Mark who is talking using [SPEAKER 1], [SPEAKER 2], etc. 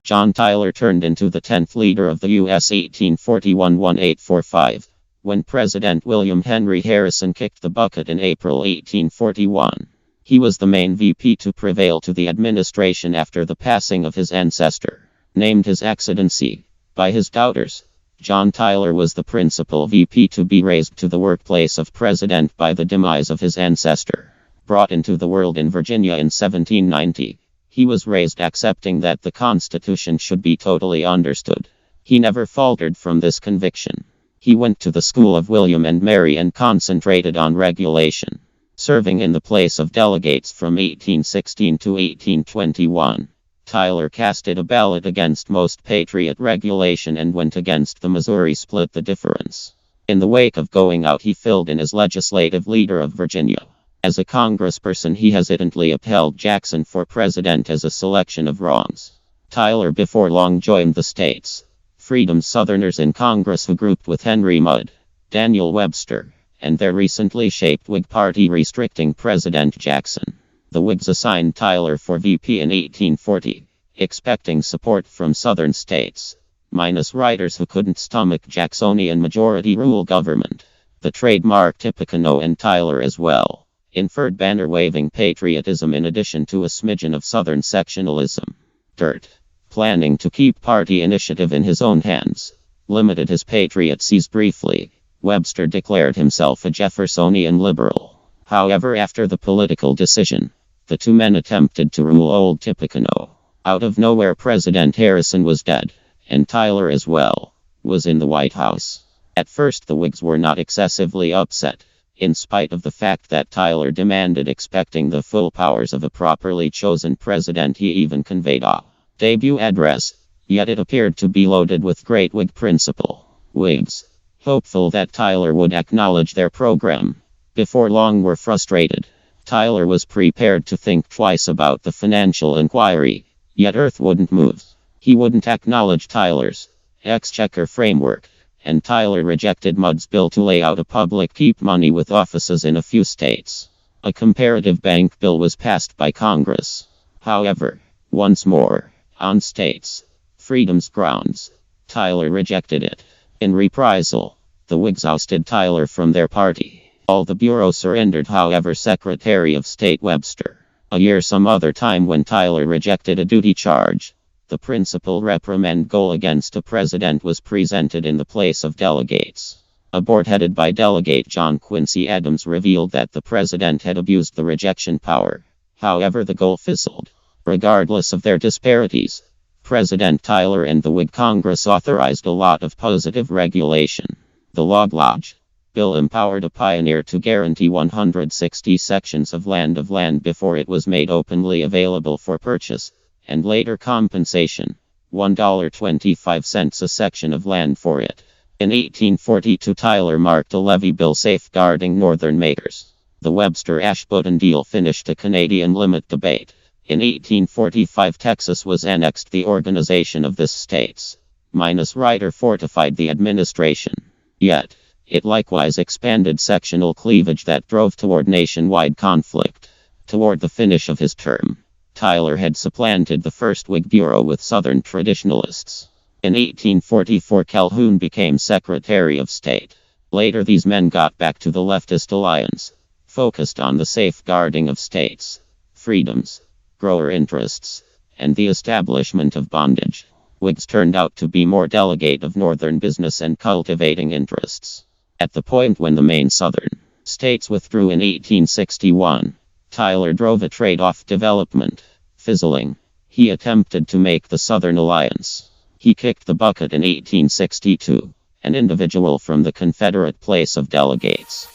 [SPEAKER 1] John Tyler turned into the 10th leader of the U.S. 1841-1845, when President William Henry Harrison kicked the bucket in April 1841. He was the main VP to prevail to the administration after the passing of his ancestor, named his Accidency by his doubters. John Tyler was the principal VP to be raised to the workplace of president by the demise of his ancestor. Brought into the world in Virginia in 1790, he was raised accepting that the Constitution should be totally understood. He never faltered from this conviction. He went to the school of William and Mary and concentrated on regulation, serving in the place of delegates from 1816 to 1821. Tyler casted a ballot against most patriot regulation and went against the Missouri split the difference. In the wake of going out, he filled in as legislative leader of Virginia. As a congressperson, he hesitantly upheld Jackson for president as a selection of wrongs. Tyler before long joined the state's Freedom Southerners in Congress, who grouped with Henry Mudd, Daniel Webster, and their recently shaped Whig Party, restricting President Jackson. The Whigs assigned Tyler for VP in 1840, expecting support from Southern states, minus writers who couldn't stomach Jacksonian majority rule government. The trademark Tippecanoe and Tyler as well inferred banner-waving patriotism in addition to a smidgen of Southern sectionalism. Dirt, planning to keep party initiative in his own hands, limited his patriocies briefly. Webster declared himself a Jeffersonian liberal. However, after the political decision, the two men attempted to rule old Tippecanoe. Out of nowhere, President Harrison was dead, and Tyler as well was in the White House. At first, the Whigs were not excessively upset, in spite of the fact that Tyler demanded expecting the full powers of a properly chosen president. He even conveyed a debut address, yet it appeared to be loaded with great Whig principle. Whigs, hopeful that Tyler would acknowledge their program, before long were frustrated. Tyler was prepared to think twice about the financial inquiry, yet Earth wouldn't move. He wouldn't acknowledge Tyler's exchequer framework, and Tyler rejected Mudd's bill to lay out a public keep money with offices in a few states. A comparative bank bill was passed by Congress. However, once more, on states' freedom's grounds, Tyler rejected it. In reprisal, the Whigs ousted Tyler from their party. All the bureau surrendered. However, Secretary of State Webster, a year some other time when Tyler rejected a duty charge, the principal reprimand goal against a president was presented in the place of delegates. A board headed by Delegate John Quincy Adams revealed that the president had abused the rejection power. However, the goal fizzled. Regardless of their disparities, President Tyler and the Whig Congress authorized a lot of positive regulation. The Log Lodge bill empowered a pioneer to guarantee 160 sections of land before it was made openly available for purchase, and later compensation, $1.25 a section of land for it. In 1842, Tyler marked a levy bill safeguarding northern makers. The Webster-Ashburton deal finished a Canadian limit debate. In 1845, Texas was annexed. The organization of this state's minus writer fortified the administration. Yet, it likewise expanded sectional cleavage that drove toward nationwide conflict. Toward the finish of his term, Tyler had supplanted the first Whig bureau with Southern traditionalists. In 1844, Calhoun became Secretary of State. Later, these men got back to the leftist alliance, focused on the safeguarding of states' freedoms, grower interests, and the establishment of bondage. Whigs turned out to be more delegate of northern business and cultivating interests. At the point when the main southern states withdrew in 1861, Tyler drove a trade-off development, fizzling. He attempted to make the Southern Alliance. He kicked the bucket in 1862, an individual from the Confederate place of delegates.